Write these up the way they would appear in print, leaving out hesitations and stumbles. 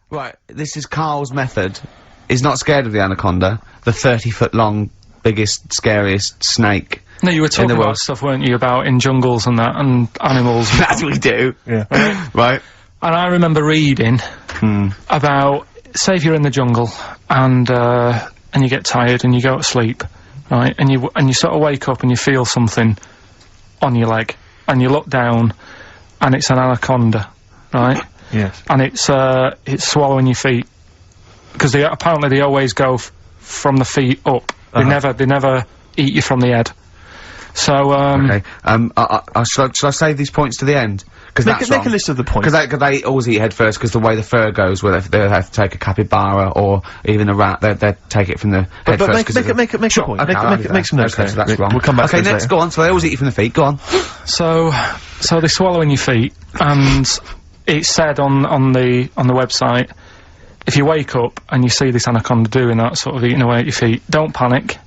Right, this is Carl's method. He's not scared of the anaconda, the 30-foot-long, biggest, scariest snake. No, you were talking about stuff, weren't you, about in jungles and that, and animals. That's what we do. Yeah. Right. And I remember reading about, say if you're in the jungle, and you get tired and you go to sleep, right, and you sort of wake up and you feel something on your leg, and you look down, and it's an anaconda, right? Yes. And it's swallowing your feet, because apparently they always go from the feet up. They never eat you from the head. So okay. Shall I save these points to the end? Because make a list of the points. Because they always eat head first, because the way the fur goes, where they have to take a capybara or even a rat, they take it from the head first. Make a point. Okay, make some notes. Okay, so that's wrong. We'll come back to next, later. go on. So they always eat you from the feet. Go on. So they're swallowing your feet, and it said on the website, if you wake up and you see this anaconda doing that, sort of eating away at your feet, don't panic.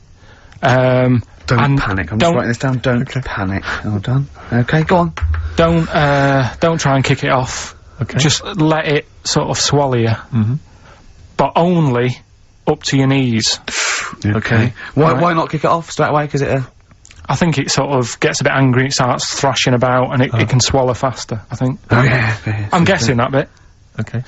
Don't panic. I'm just writing this down. Don't panic. Hold on. Okay, go on. Don't try and kick it off. Okay. Just let it sort of swallow you. But only up to your knees. Okay. Why not kick it off straight away? Because I think it sort of gets a bit angry, it starts thrashing about, and it can swallow faster, I think. Oh, yeah. I'm guessing that bit. Okay.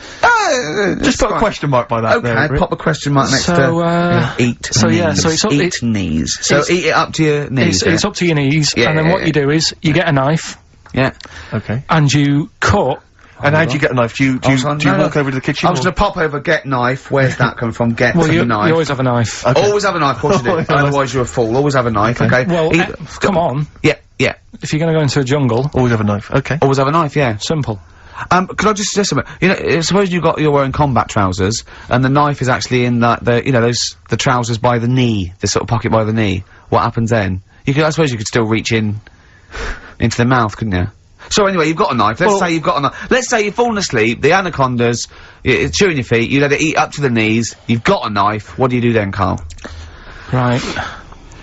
Just put a question mark by that. Okay, pop a question mark next to eat. So knees. yeah, so it's up, eat knees. So eat it up to your knees. It's up to your knees, and then what you do is you get a knife. Yeah. Okay. And you cut. And how do you get a knife? Do you walk over to the kitchen? I was gonna pop over, get knife. Where's that coming from? Get the knife. You always have a knife. Okay. Always have a knife, of course you do. Otherwise you're a fool. Always have a knife, okay? Well, come on. Yeah. If you're gonna go into a jungle. Always have a knife, okay. Always have a knife, yeah. Simple. Could I just suggest something? You know, suppose you're wearing combat trousers, and the knife is actually in the trousers by the knee, the sort of pocket by the knee. What happens then? I suppose you could still reach into the mouth, couldn't you? So anyway, you've got a knife. Let's say you've got a knife. Let's say you've fallen asleep, the anaconda's chewing your feet, you let it eat up to the knees, you've got a knife, what do you do then, Carl? Right.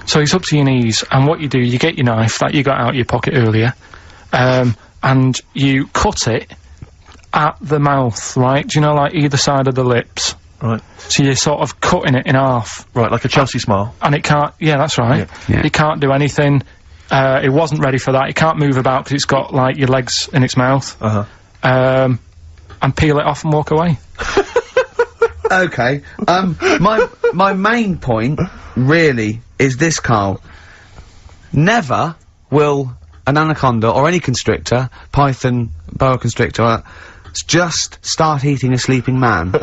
So it's up to your knees, and what you do, you get your knife that you got out of your pocket earlier, and you cut it at the mouth, right? Do you know, like, either side of the lips? Right. So you're sort of cutting it in half. Right, like a Chelsea smile. And it can't, yeah, that's right. Yeah. It can't do anything. It wasn't ready for that. It can't move about because it's got, like, your legs in its mouth. And peel it off and walk away. Okay. My main point, really, is this, Carl. Never will an anaconda or any constrictor, python, boa constrictor, just start eating a sleeping man.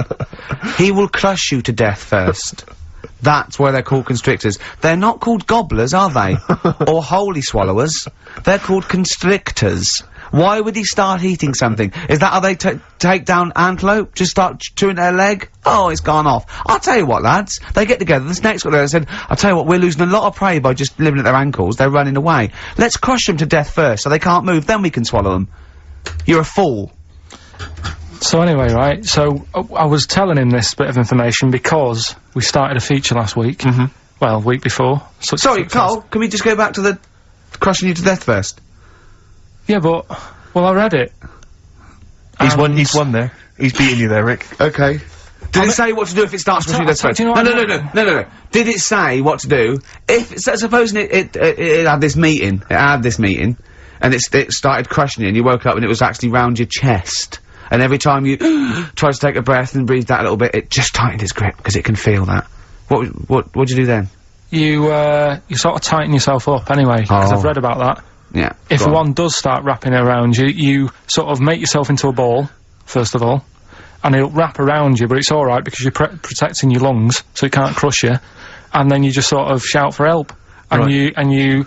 He will crush you to death first. That's why they're called constrictors. They're not called gobblers, are they? Or holy swallowers. They're called constrictors. Why would he start eating something? Is that how they take down antelope? Just start chewing their leg? Oh, it's gone off. I'll tell you what, lads. They get together, the snakes got there and said, I'll tell you what, we're losing a lot of prey by just living at their ankles. They're running away. Let's crush them to death first so they can't move, then we can swallow them. You're a fool. So anyway, right, so I was telling him this bit of information because we started a feature last week. Well, week before. Sorry, Carl, can we just go back to the crushing you to death first? Yeah, but, well, I read it. He's won there. He's beating you there, Rick. Okay. Did it say what to do if it starts crushing you to death first? No. Did it say what to do? Supposing it had this meeting, and it started crushing you and you woke up and it was actually round your chest. And every time you tried to take a breath and breathed out a little bit, it just tightened its grip, because it can feel that. What'd you do then? You sort of tighten yourself up anyway, because I've read about that. Yeah. If one does start wrapping around you, you sort of make yourself into a ball, first of all, and it'll wrap around you, but it's alright because you're protecting your lungs, so it can't crush you, and then you just sort of shout for help. And you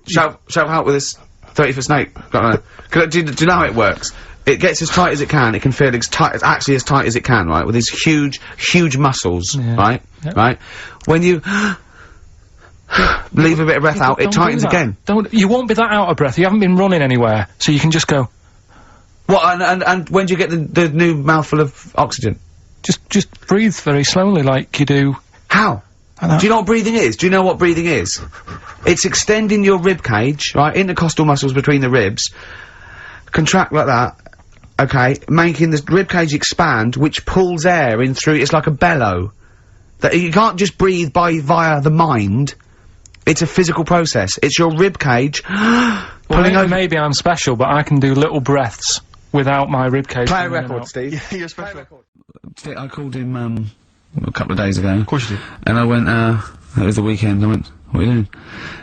shout help with this 30-foot snake. Do you know how it works? It gets as tight as it can, it can feel as tight as it can, right? With these huge muscles, right? Yep. Right? When you leave a bit of breath out, it tightens again. You won't be that out of breath, you haven't been running anywhere, so you can just go. What, and when do you get the new mouthful of oxygen? Just breathe very slowly, like you do. How? Do you know what breathing is? Do you know what breathing is? It's extending your rib cage, right? Intercostal muscles between the ribs. Contract like that. okay, making the ribcage expand, which pulls air in through, it's like a bellow. That you can't just breathe via the mind. It's a physical process. It's your ribcage pulling over. Maybe I'm special, but I can do little breaths without my ribcage. Play a record, Steve. Yeah, you're special. I called him, a couple of days ago. Of course you did. And I went, it was the weekend, I went, what are you doing?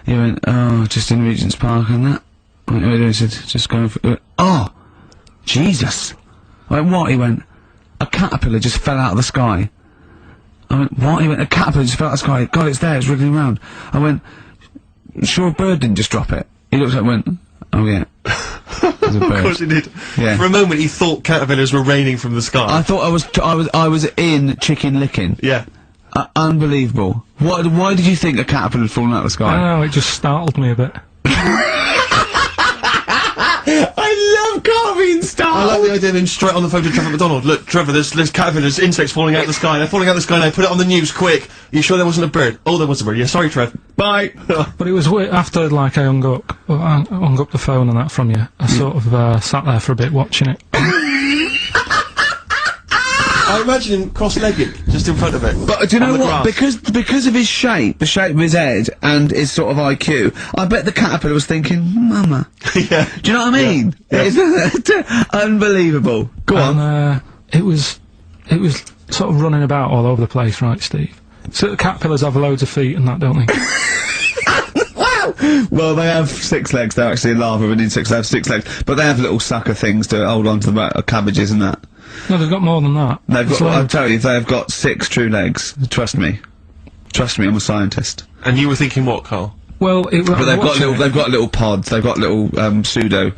He went, oh, just in Regent's Park and that. I went, what are you doing? He said, just going for, went, oh, Jesus. I went, what? He went, a caterpillar just fell out of the sky. I went, what? He went, a caterpillar just fell out of the sky. God, it's there, it's wriggling around. I went, sure a bird didn't just drop it? He looked at it and went, oh yeah. There's a bird. Of course he did. Yeah. For a moment he thought caterpillars were raining from the sky. I thought I was in Chicken Licking. Yeah. Unbelievable. Why did you think a caterpillar had fallen out of the sky? I don't know, it just startled me a bit. I love Carl being startled! I like the idea of him straight on the phone to Trevor McDonald. Look, Trevor, there's caterpillars, insects falling out of the sky. They're falling out of the sky now. Put it on the news, quick. You sure there wasn't a bird? Oh, there was a bird. Yeah, sorry, Trev. Bye. But it was after, like, I hung up the phone and that from you. I sort of, sat there for a bit watching it. I imagine him cross-legged, just in front of it. But do you know what? Grass. Because of his shape, the shape of his head, and his sort of IQ, I bet the caterpillar was thinking, Mama. Yeah. Do you know what I mean? Yeah. It's unbelievable. Go on. And, it was sort of running about all over the place, right, Steve? So the caterpillars have loads of feet and that, don't they? Wow! Well, they have 6 legs. They're actually larvae of an insect. They have 6 legs, but they have little sucker things to hold on to the back of cabbages and that. No, they've got more than that. They've got. I'll tell you, they've got 6 true legs. Trust me. Trust me, I'm a scientist. And you were thinking what, Carl? Well, But they've got little pods. They've got little pseudo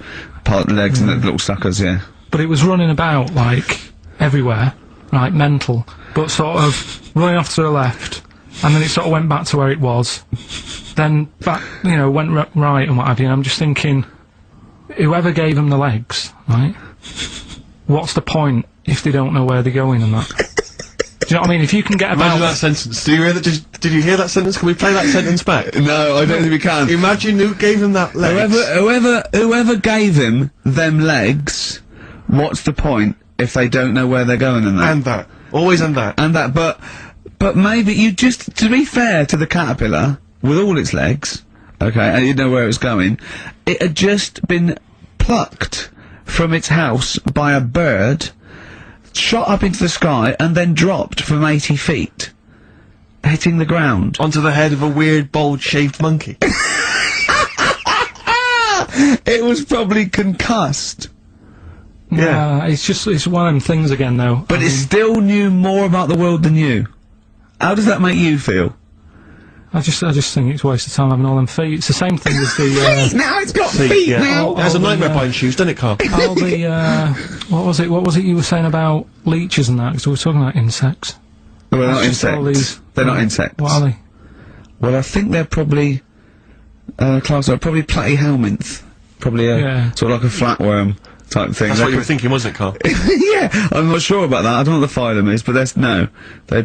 pod legs and little suckers. Yeah. But it was running about like everywhere, right, mental. But sort of running off to the left, and then it sort of went back to where it was. Then back, you know, went right and what have you. And I'm just thinking, whoever gave them the legs, right? What's the point if they don't know where they're going and that? Do you know what I mean? If you can get about... Imagine that sentence. Did you hear that? Did you hear that sentence? Can we play that sentence back? No, I don't think we can. Imagine who gave him that legs. Whoever gave him them legs, what's the point if they don't know where they're going and that? And that. Always and that. And that, but maybe you just, to be fair to the caterpillar, with all its legs, okay, and you know where it was going, it had just been plucked from its house by a bird, shot up into the sky, and then dropped from 80 feet, hitting the ground. Onto the head of a weird, bold-shaved monkey. It was probably concussed. Yeah, it's one of them things again, though. But it still knew more about the world than you. How does that make you feel? I just think it's a waste of time having all them feet. It's the same thing as the, now it's got feet now! It has a nightmare buying shoes, doesn't it, Carl? all the, what was it you were saying about leeches and that? Because we were talking about insects. Well, they're not It's just all insects. these- They're not insects. What are they? Well, I think they're probably, class are probably platyhelminth. Probably a, Yeah. sort of like a flatworm type thing. That's what you were thinking, wasn't it, Carl? Yeah, I'm not sure about that. I don't know what the phylum is, but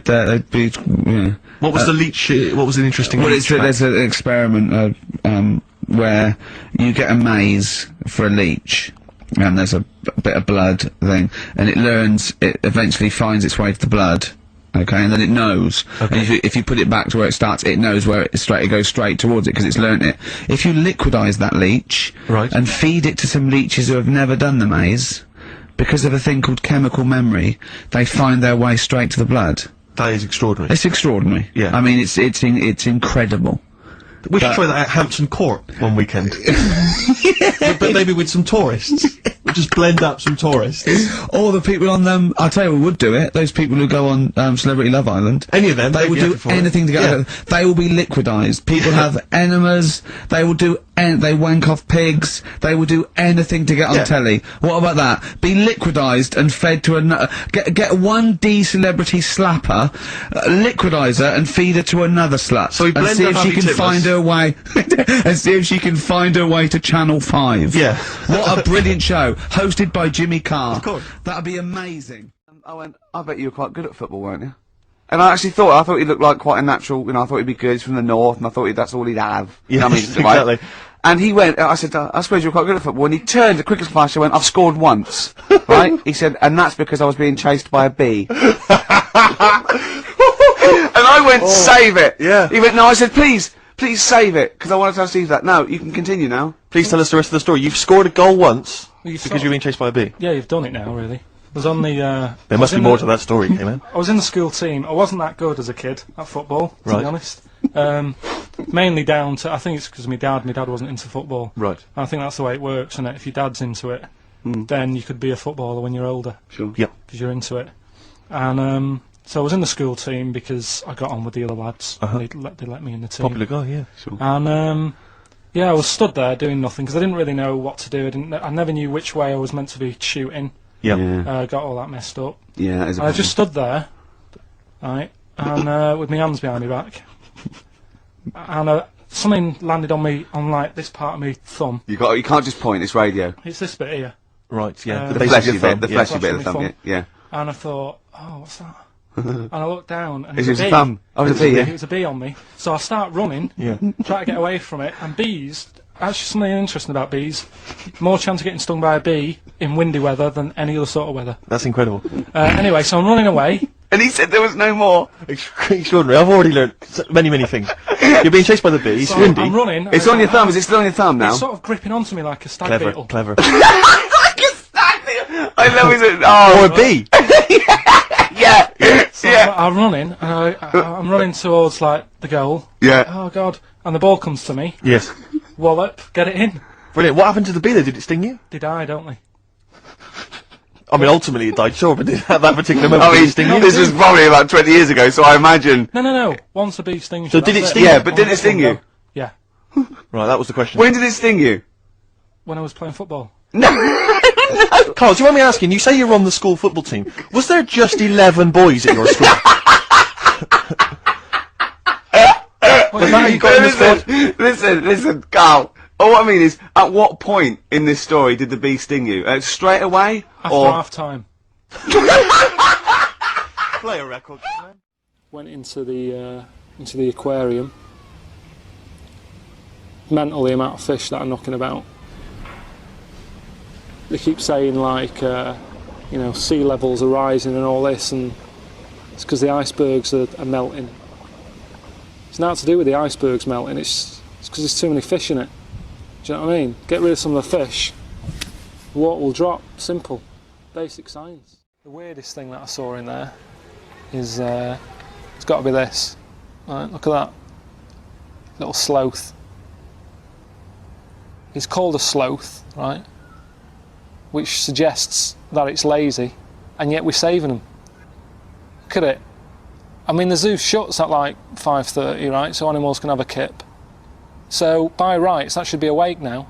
they'd be, yeah. What was the leech, what was the interesting Well, leech there's an experiment, where you get a maze for a leech, and there's a bit of blood thing, and it eventually finds its way to the blood, okay, and then it knows. Okay. And if you put it back to where it starts, it knows where it goes straight towards it, because it's learnt it. If you liquidise that leech, Right. and feed it to some leeches who have never done the maze, because of a thing called chemical memory, they find their way straight to the blood. That is extraordinary. It's extraordinary. Yeah. I mean, it's incredible. We should try that at Hampton Court one weekend. but maybe with some tourists. We'll just blend up some tourists. Or the people on them, I'll tell you who would do it, those people who go on, Celebrity Love Island. Any of them. They they'd will be do happy for it. anything to get Yeah. out. They will be liquidised. People have enemas, they will do they wank off pigs, they will do anything to get on Yeah. telly. What about that? Be liquidised and fed to another, get one D-celebrity slapper, liquidise her and feed her to another slut. So we and blend see up if she Happy can Tippers. find her way, and see if she can find her way to Channel 5. Yeah. What a brilliant show, hosted by Jimmy Carr. Of course. That'd be amazing. I bet you were quite good at football, weren't you? And I thought he looked like quite a natural, you know, I thought he'd be good, he's from the north, and I thought that's all he'd have. You know what I mean? Exactly. And he went, I said, I suppose you're quite good at football. And he turned the quickest flash and went, I've scored once. Right? He said, and that's because I was being chased by a bee. And I went, save it. Yeah. He went, no, I said, please save it, because I wanted to see that. No, you can continue now. Please tell us the rest of the story. You've scored a goal once Well, because you're being chased by a bee. Yeah, you've done it now, really. I was on the, There must be more to that story, man. I was in the school team. I wasn't that good as a kid at football, to Right. be honest. Mainly down to, I think it's because my dad wasn't into football. Right. And I think that's the way it works, and if your dad's into it, then you could be a footballer when you're older. Sure. Yep. Because you're into it. And so I was in the school team because I got on with the other lads. They let me in the team. Popular guy, yeah. Sure. And yeah, I was stood there doing nothing because I didn't really know what to do. I never knew which way I was meant to be shooting. Yep. Yeah. Got all that messed up. Yeah, that is a And I problem. just stood there, right, and with my hands behind my back, and something landed on me, on like this part of my thumb. You can't just point, it's radio. It's this bit here. Right, yeah. The The base of fleshy your bit, thumb, the yeah. fleshy bit of the Fleshy thumb, yeah. And I thought, oh, what's that? And I looked down, and Is it was it a a bee. thumb? Oh, it's a bee, It yeah. was a bee on me. So I start running, Yeah. try to get away from it, and bees, actually something interesting about bees, more chance of getting stung by a bee in windy weather than any other sort of weather. That's incredible. Anyway, so I'm running away. And he said there was no more. Extraordinary. I've already learned many, many things. You're being chased by the bee. It's So windy. I'm running. It's and on your thumb, is it still on your thumb now? It's sort of gripping onto me like a stag Clever, beetle. clever. I love it. Oh, Or a bee. yeah. So Yeah. I'm running, and I'm running towards like the goal. Yeah. Oh god! And the ball comes to me. Yes. Wallop, get it in. Brilliant. What happened to the bee though? Did it sting you? They die, don't they? I mean, ultimately it died, sure, but at that particular moment, I did mean, it sting you? this was probably about 20 years ago, so I imagine. No. Once a bee stings So you, did that's it sting Yeah, you? but didn't it sting you? Yeah. Right, that was the question. When did it sting you? When I was playing football. Carl, do you mind me asking, you say you're on the school football team. Was there just 11 boys at your school? Was that how you got in the squad? Listen, Carl. All I mean is, at what point in this story did the bee sting you? Straight away? After or half time. Play a record, man. Went into the aquarium. Mental the amount of fish that are knocking about. They keep saying like, sea levels are rising and all this, and it's because the icebergs are melting. It's not to do with the icebergs melting. It's because there's too many fish in it. Do you know what I mean? Get rid of some of the fish, the water will drop. Simple, basic science. The weirdest thing that I saw in there is it's got to be this. Right, look at that little sloth. It's called a sloth, right? Which suggests that it's lazy, and yet we're saving them. Look at it. I mean, the zoo shuts at like 5:30, right? So animals can have a kip. So by rights, that should be awake now.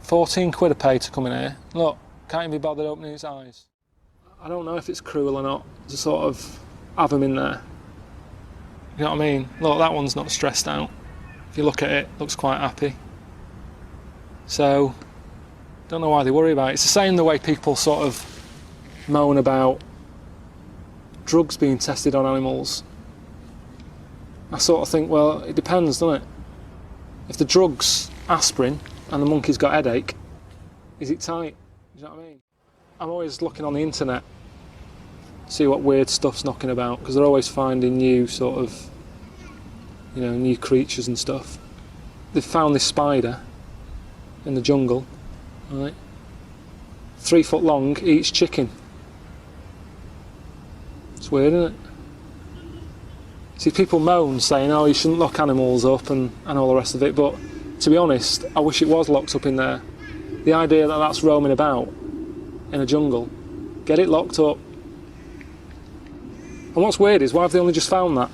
14 quid a pay to come in here. Look, can't even be bothered opening his eyes. I don't know if it's cruel or not to sort of have him in there. You know what I mean? Look, that one's not stressed out. If you look at it, looks quite happy. So, don't know why they worry about it. It's the same the way people sort of moan about drugs being tested on animals. I sort of think, well, it depends, doesn't it? If the drug's aspirin and the monkey's got a headache, is it tight? Do you know what I mean? I'm always looking on the internet, see what weird stuff's knocking about, because they're always finding new sort of, new creatures and stuff. They've found this spider in the jungle, right? 3 foot long, eats chicken. It's weird, isn't it? See, people moan saying, oh, you shouldn't lock animals up and all the rest of it, but to be honest, I wish it was locked up in there. The idea that that's roaming about in a jungle, get it locked up. And what's weird is, why have they only just found that?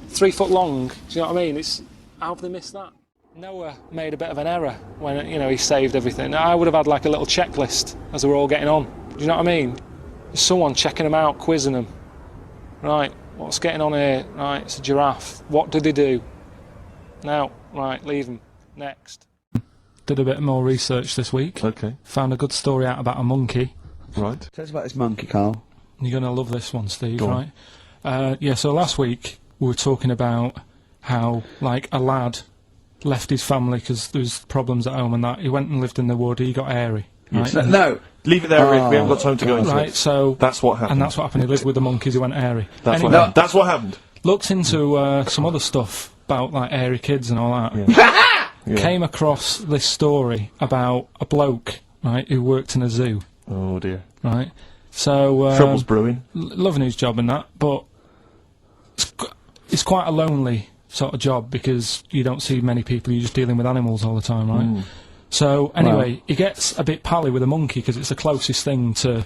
3 foot long, do you know what I mean? How have they missed that? Noah made a bit of an error when, he saved everything. I would have had like a little checklist as they were all getting on. Do you know what I mean? There's someone checking them out, quizzing them. Right, what's getting on here? Right, it's a giraffe. What do they do? Now, right, leave them. Next. Did a bit more research this week. Okay. Found a good story out about a monkey. Right. Tell us about this monkey, Carl. You're going to love this one, Steve, Go on. right? So last week we were talking about how, like, a lad left his family because there was problems at home and that. He went and lived in the wood. He got airy. Right? No. Leave it there, Rick. We haven't got time to go into Right, it. so That's what happened. and that's what happened. He lived with the monkeys. He went airy. That's Anyway, what happened. That's what happened. looked into some other stuff about like airy kids and all that. Yeah. Came across this story about a bloke, right, who worked in a zoo, Oh dear. right. So Trouble's brewing. loving his job and that, but it's quite a lonely sort of job because you don't see many people. You're just dealing with animals all the time, right? So anyway, he gets a bit pally with a monkey because it's the closest thing to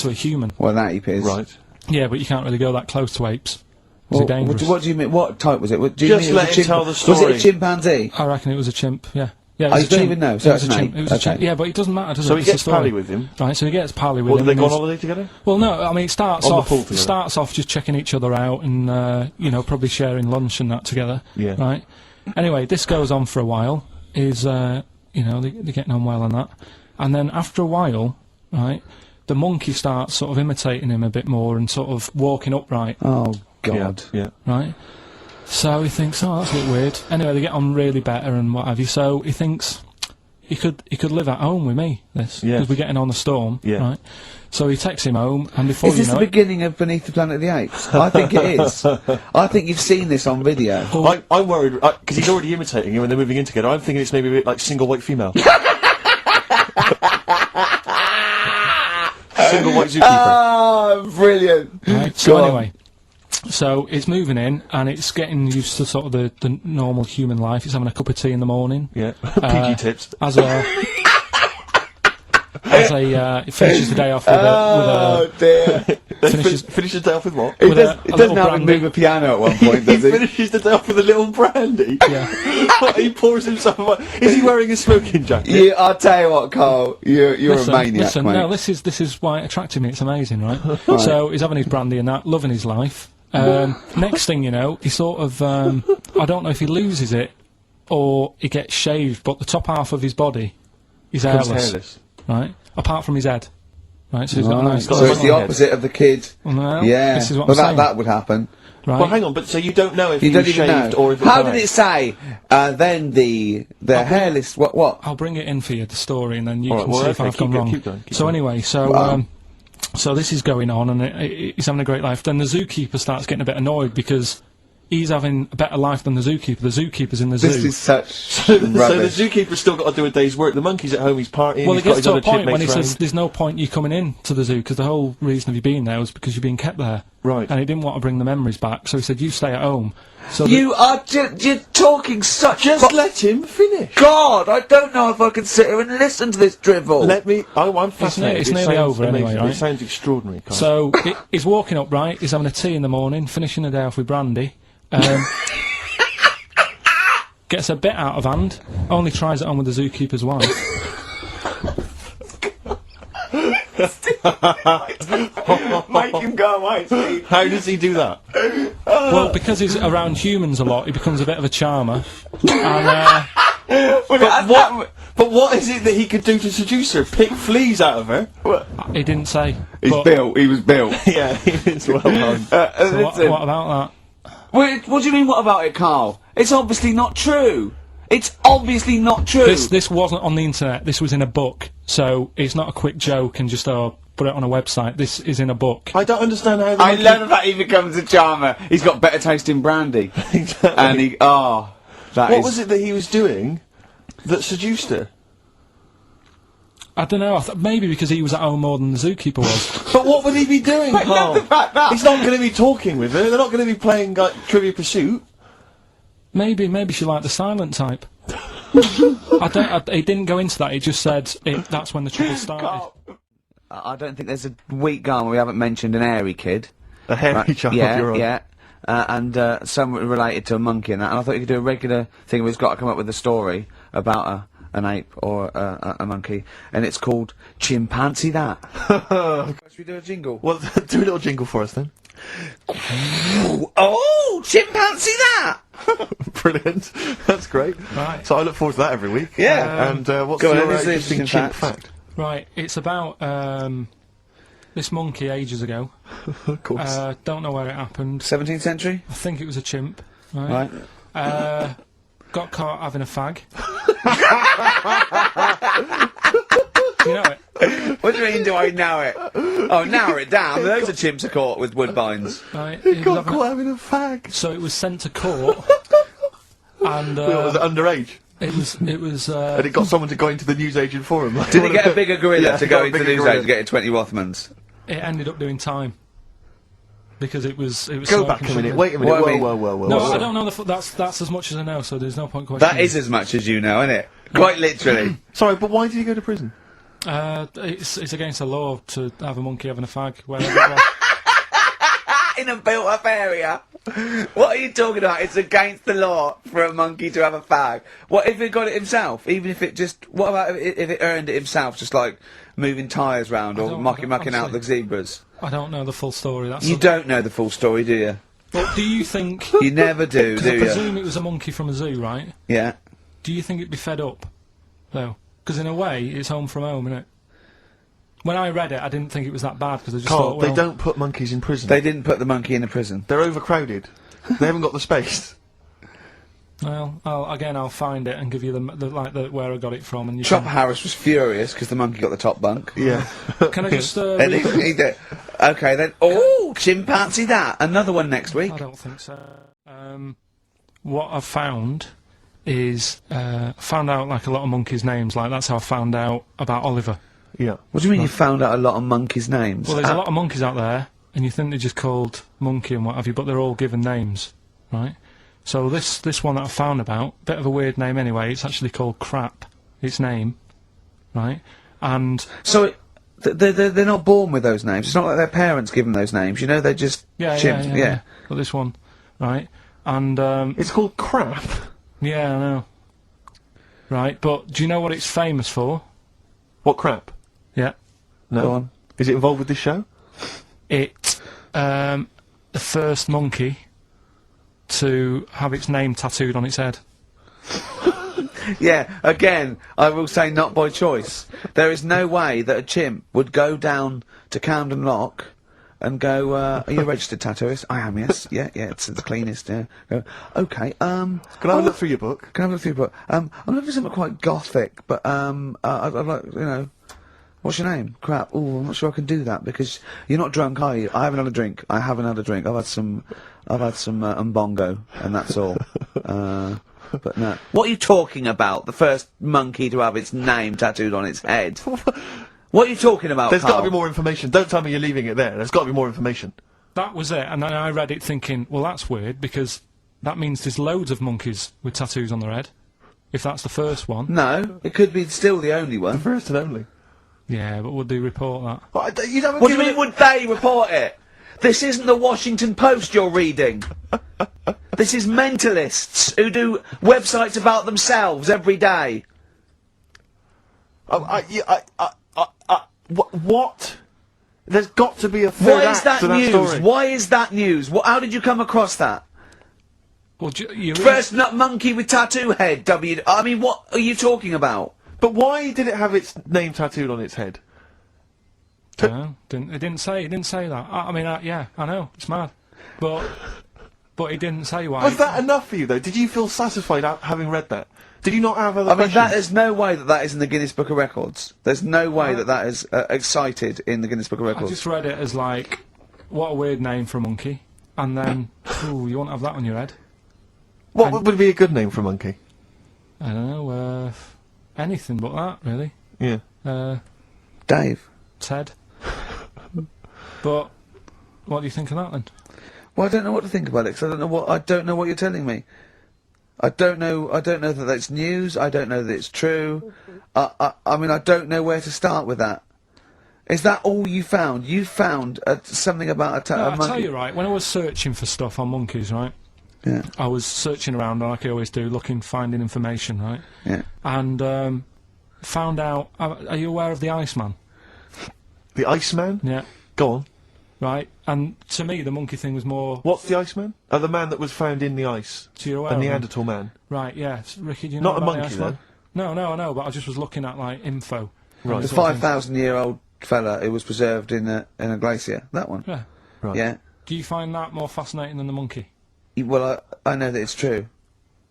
a human. Well, that ape is. Right. Yeah, but you can't really go that close to apes. Well, They're dangerous. what do you mean? What type was it? What, do you Just mean it was let a him tell the Was it story. a chimpanzee? I reckon it was a chimp. Yeah. Yeah, it Oh, was you a don't chimp. even know, It so was it's a an chimp. ape. It was a chimp. Okay. Yeah, but it doesn't matter, does it? So he It's a gets story. pally with him. Right, so he gets pally with What, him. did they and go on he's- holiday together? Well, no, I mean, it starts On the off pool together. starts off just checking each other out and you know, probably sharing lunch and that together. Yeah. Right. Anyway, this goes on for a while. Is you know, they're getting on well and that, and then after a while, right, the monkey starts sort of imitating him a bit more and sort of walking upright. Oh God. Yeah. Right. So he thinks, oh, that's a bit weird. Anyway, they get on really better and what have you. So he thinks he could live at home with me. This Yeah. because we're getting on the storm. Yeah. Right. So he takes him home, and before Is you this the know it, beginning of Beneath the Planet of the Apes? I think it is. I think you've seen this on video. I'm worried because he's already imitating him when they're moving in together. I'm thinking it's maybe a bit like single white female. Single white zookeeper. Oh, brilliant. right. So Go on. anyway, so it's moving in, and it's getting used to sort of the normal human life. It's having a cup of tea in the morning. Yeah. PG tips. As a it finishes the day off with Oh dear. finishes Finishes the day off with what? He with does, a he doesn't little have him brandy. move a piano at one point, He does he? finishes the day off with a little brandy. Yeah. He pours himself. Is he wearing a smoking jacket? You, I'll tell you what, Carl. You're a maniac, listen, mate. no, this is why it attracted me. It's amazing, right? So he's having his brandy and that, loving his life. Next thing you know, he sort of I don't know if he loses it or he gets shaved, but the top half of his body is Becomes hairless, hairless. right? Apart from his head, right? So he's got a nice. got So a it's the long head. opposite of the kid. Well, Yeah. this is what Well, I'm saying. that would happen. Right? Well, hang on, but so you don't know if You he don't was even shaved know. or if it was How hair? did it say? Then the hairless. What? I'll bring it in for you, the story, and then you All right, can well, see if okay, I've gone wrong. keep going. So anyway, so Wow. so this is going on, and he's having a great life. Then the zookeeper starts getting a bit annoyed because he's having a better life than the zookeeper. The zookeeper's in the zoo. This is such So the rubbish. zookeeper's still got to do a day's work. The monkey's at home. He's partying. well, he's it got gets his to a other point when he chipmates says, round. "There's no point you coming in to the zoo because the whole reason of you being there was because you're being kept there." Right. And he didn't want to bring the memories back, so he said, "You stay at home." So You are you're talking such. Just let him finish. God, I don't know if I can sit here and listen to this drivel. Let me. I'm fascinated. it's It nearly sounds over anyway, amazing. right? It sounds extraordinary. Carl. So he's walking up, right? He's having a tea in the morning, finishing the day off with brandy. Gets a bit out of hand. Only tries it on with the zookeeper's wife. Make him go away, Steve. How does he do that? Well, because he's around humans a lot, he becomes a bit of a charmer. And But what is it that he could do to seduce her? Pick fleas out of her? he didn't say. He's but, built. He was built. Yeah, it's well done. so what Listen. about Wait, what do you mean? What about it, Carl? It's obviously not true. It's obviously not true. that? This wasn't on the internet. This was in a book. So it's not a quick joke and just put it on a website. This is in a book. I don't understand how. I love that he becomes a charmer. He's got better taste in brandy. Exactly. And he, that What is- was it that he was doing that seduced her? I don't know. Maybe because he was at home more than the zookeeper was. But what would he be doing, Wait, Carl? no, the fact that- He's not going to be talking with her. They're not going to be playing like Trivia Pursuit. Maybe she liked the silent type. He didn't go into that. He just said that's when the trouble started. Carl. I don't think there's a week gone where we haven't mentioned an airy kid. A hairy Right, child. yeah, you're right. yeah. And something related to a monkey and that. And I thought you could do a regular thing where he's got to come up with a story about an ape or a monkey. And it's called Chimpanzee That. Should we do a jingle? Well, do a little jingle for us then. Oh, Chimpanzee That! Brilliant. That's great. Right. So I look forward to that every week. Yeah. And what's Go on, your this is an interesting interesting chimp fact. fact? Right, it's about this monkey ages ago. Of course. Don't know where it happened. 17th century? I think it was a chimp. Right. Right. got caught having a fag. Do you know it? What do you mean, do I know it? Oh, narrow it down. Loads of chimps are caught with woodbines. Right, He got caught having a fag. so it was sent to court, and Was it underage? it was. And it got someone to go into the newsagent forum. Did he get a bigger gorilla Yeah, to he go got a into the bigger news gorilla. and get 20 Rothmans? It ended up doing time because it was. Go smoking back a minute. sugar. Wait a minute. What I mean- Whoa. No, I don't know. That's as much as I know. So there's no point questioning. That is as much as you know, isn't it? Quite literally. Sorry, but why did he go to prison? It's against the law to have a monkey having a fag. Wherever it was. In a built-up area. What are you talking about? It's against the law for a monkey to have a fag. What if it got it himself? Even if it just... What about if it earned it himself, just like moving tyres round or mucking out the honestly, zebras? I don't know the full story. That's You don't know the full story, do you? But do you think? You never do, Because I do you? presume it was a monkey from a zoo, right? Yeah. Do you think it'd be fed up, though? Because in a way, it's home from home, isn't it? When I read it, I didn't think it was that bad because I just Carl, thought, well, they don't put monkeys in prison. They didn't put the monkey in a prison. They're overcrowded. They haven't got the space. Well, I'll find it and give you where I got it from, and you Chopper Harris was furious because the monkey got the top bunk. Yeah. Can I just? And he did. Okay, then. Oh, chimpanzee that. Another one next week. I don't think so. What I've found is found out like a lot of monkeys' names. Like that's how I found out about Oliver. Yeah. What do you mean you found out a lot of monkeys' names? Well, there's a lot of monkeys out there, and you think they're just called monkey and what have you, but they're all given names, right? So this one that I found about, bit of a weird name anyway. It's actually called Crap. Its name, right? And So they're not born with those names. It's not like their parents give them those names. You know, they're just chimps. yeah. But this one, right? And It's called crap. yeah, I know. Right, but do you know what it's famous for? What crap? Yeah, No. Go on. Is it involved with this show? it the first monkey to have its name tattooed on its head. Yeah, again, I will say not by choice. There is no way that a chimp would go down to Camden Lock and go, are you a registered tattooist? I am, yes. Yeah, it's the cleanest, yeah. Go, okay, Can I have a look through your book? Can I have a look through your book? I'm looking for something quite gothic, but, I'd like, you know, what's your name? Crap. Oh, I'm not sure I can do that because you're not drunk, are you? I haven't had a drink. I haven't had a drink. I've had some umbongo, and that's all. But no. What are you talking about? The first monkey to have its name tattooed on its head. What are you talking about, There's got Carl? to be more information. Don't tell me you're leaving it there. There's got to be more information. That was it, and then I read it thinking, well, that's weird because that means there's loads of monkeys with tattoos on their head. If that's the first one. No, it could be still the only one. First and only. Yeah, but would they report that? What, you haven't What do you given mean, it- would they report it? This isn't the Washington Post you're reading. This is mentalists who do websites about themselves every day. What? There's got to be a third Why is act that to that news? story. Why is that news? How did you come across that? Well, you First nut monkey with tattoo head, I mean, what are you talking about? But why did it have its name tattooed on its head? No, it didn't say that. I mean, yeah, I know, it's mad. But it didn't say why. Was that enough for you, though? Did you feel satisfied having read that? Did you not have other I mean, questions? there's no way that is in the Guinness Book of Records. There's no way that is cited in the Guinness Book of I Records. just read it as like, what a weird name for a monkey. And then, ooh, you won't have that on your head. What would be a good name for a monkey? I don't know, anything but that, really. Yeah. Dave. Ted. But, what do you think of that then? Well, I don't know what to think about it, because I don't know what you're telling me. I don't know that that's news, I don't know that it's true. I mean, I don't know where to start with that. Is that all you found? You found something about a monkey? I tell you, right, when I was searching for stuff on monkeys, right, Yeah. I was searching around, like I always do, finding information, right? Yeah. And, found out, are you aware of the Iceman? The Iceman? Yeah. Go on. Right? And to me, the monkey thing was more... What's the Iceman? The man that was found in the ice. So you're aware A of him? Neanderthal man. Right, yeah. Ricky, do you know Not a about the monkey, Iceman? No, I know, but I just was looking at, like, info. Right. The Sort of thing. 5,000-year-old fella who was preserved in a glacier. That one. Yeah. Right. Yeah. Do you find that more fascinating than the monkey? Well, I know that it's true.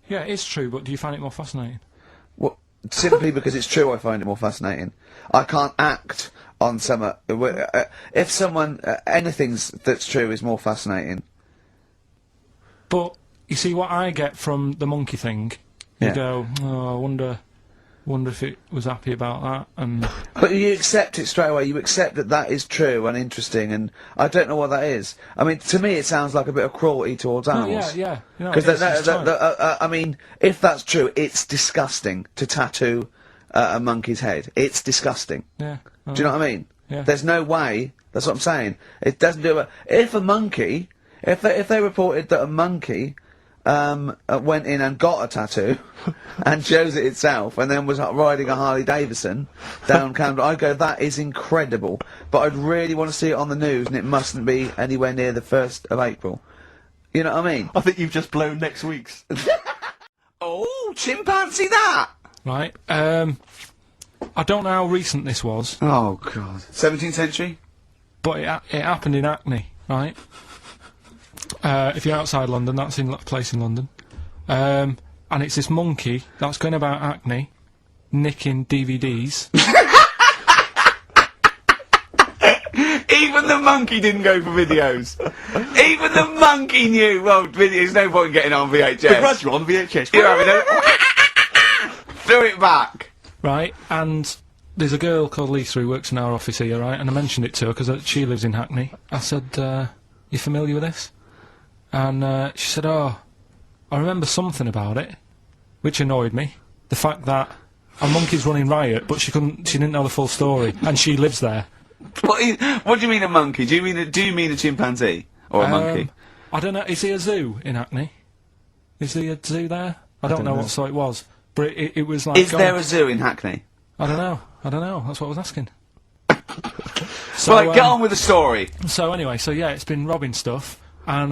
Yeah, it's true, but do you find it more fascinating? Well, simply because it's true, I find it more fascinating. I can't act on some. If someone anything that's true is more fascinating. But you see, what I get from the monkey thing, you Yeah. go, oh, I wonder if it was happy about that, and But you accept it straight away. You accept that that is true and interesting, and I don't know what that is. I mean, to me, it sounds like a bit of cruelty towards animals. yeah. You know, Because it's right. I mean, if that's true, it's disgusting to tattoo a monkey's head. It's disgusting. Yeah. Do you know what I mean? Yeah. There's no way. That's what I'm saying. It doesn't do it. If a monkey, if they reported that a monkey went in and got a tattoo and chose it itself and then was riding a Harley Davidson down Camden, I'd go, that is incredible. But I'd really want to see it on the news, and it mustn't be anywhere near the 1st of April. You know what I mean? I think you've just blown next week's. Oh, chimpanzee that! Right. I don't know how recent this was, Oh, God. 17th century? but it happened in Hackney, right? If you're outside London, that's in a place in London. And it's this monkey that's going about Hackney, nicking DVDs. Even the monkey didn't go for videos. Even the monkey knew, well, there's no point in getting on VHS. The gradual on VHS. You're having a... Threw it back. Right, and there's a girl called Lisa who works in our office here, right, and I mentioned it to her because she lives in Hackney. I said, you familiar with this? And she said, oh, I remember something about it, which annoyed me. The fact that a monkey's running riot, but she didn't know the full story, and she lives there. What do you mean a monkey? Do you mean a chimpanzee? Or a monkey? I don't know, is there a zoo in Hackney? Is there a zoo there? I don't know what sort it was, but it was like... Is there a zoo in Hackney? I don't know, that's what I was asking. So, Right, get on with the story. So anyway, yeah, it's been robbing stuff, and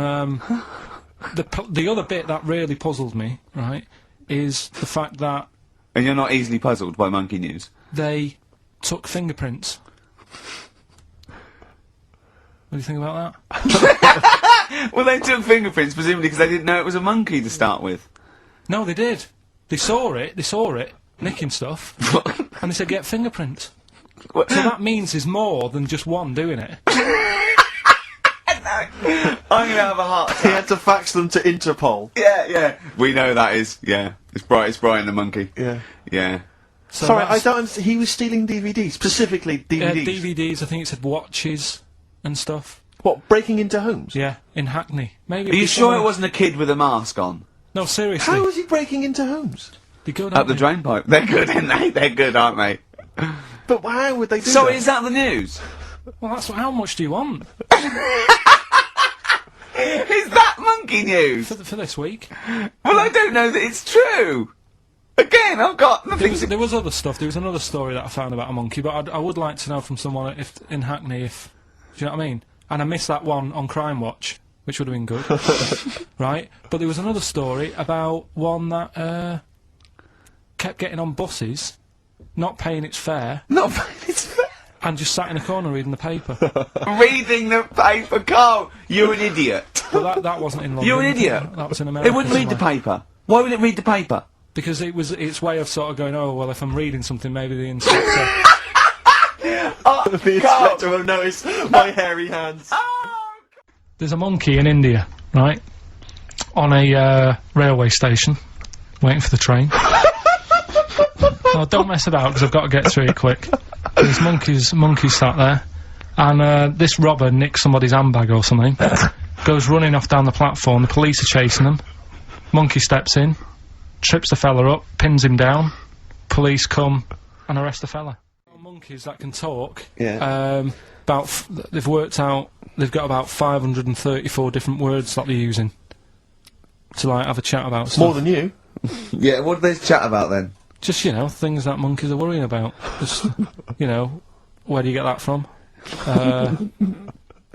the other bit that really puzzled me, right, is the fact that And you're not easily puzzled by monkey news? they took fingerprints. What do you think about that? Well, they took fingerprints, presumably because they didn't know it was a monkey to start with. No, they did. They saw it, nicking stuff, and they said, get fingerprints. So that means there's more than just one doing it. I'm gonna have a heart attack. He had to fax them to Interpol. Yeah. We know that is, yeah. It's Brian the monkey. Yeah. Yeah. So Sorry, I that's- don't. He was stealing DVDs, specifically DVDs. DVDs, I think it said watches and stuff. What, breaking into homes? Yeah, in Hackney. Maybe. Are you sure it wasn't a kid with a mask on? No, seriously. How was he breaking into homes? They go Up the drain pipe. They're good, aren't they? They're good, aren't they? But how would they do So that? is that the news? Well, how much do you want Is that monkey news? for this week? Well, I don't know that it's true. Again, I've got nothing to... There was other stuff. There was another story that I found about a monkey, but I would like to know from someone if in Hackney if... Do you know what I mean? And I missed that one on Crime Watch, which would have been good. Right? But there was another story about one that kept getting on buses, not paying its fare, Not it's fair. and just sat in a corner reading the paper. Reading the paper, Carl. You're an idiot. But that wasn't in London. You're an idiot. That was in America. It wouldn't read the somewhere. paper. Why would it read the paper? Because it was its way of sort of going, oh, well, if I'm reading something, maybe the inspector... The inspector will notice my hairy hands. There's a monkey in India, right, on a railway station, waiting for the train. Oh, don't mess about, because I've got to get through it quick. There's monkeys sat there, and this robber nicks somebody's handbag or something, goes running off down the platform, the police are chasing them, monkey steps in, trips the fella up, pins him down, police come and arrest the fella. Monkeys that can talk, Yeah. they've worked out, they've got about 534 different words that they're using to, like, have a chat about stuff. More than you. Yeah, what did they chat about then? Just, you know, things that monkeys are worrying about. Just, you know, where do you get that from?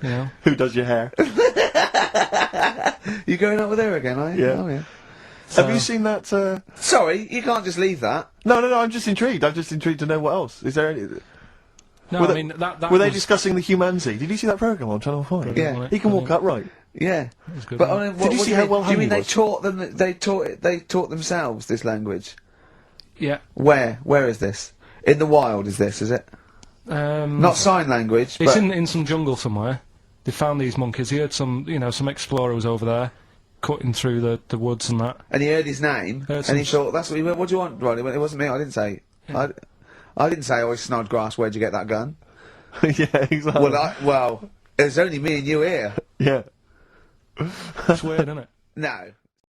You know. Who does your hair? You going out with her again, are you? Yeah. Oh, yeah. Have you seen that? Sorry, you can't just leave that. No, I'm just intrigued. I'm just intrigued to know what else. Is there any... No, Were I they- mean, that Were they was- discussing the humanity? Did you see that programme on Channel 5? Yeah. He can walk upright. Yeah. was good, But wasn't I it? mean, Did you what see do how mean? well Do you hung mean he they was? taught them? They taught themselves this language. Yeah. Where is this? In the wild, is this? Is it? Not sign language. It's but in some jungle somewhere. They found these monkeys. He heard some explorer was over there, cutting through the woods and that. and he heard his name, Heard and he some thought, "That's what he went. What do you want, Ronnie?" It wasn't me. I didn't say. I didn't say, "Oh, it's Snodgrass. Where'd you get that gun?" Yeah, exactly. Well, there's only me and you here. Yeah. It's weird, isn't it? No.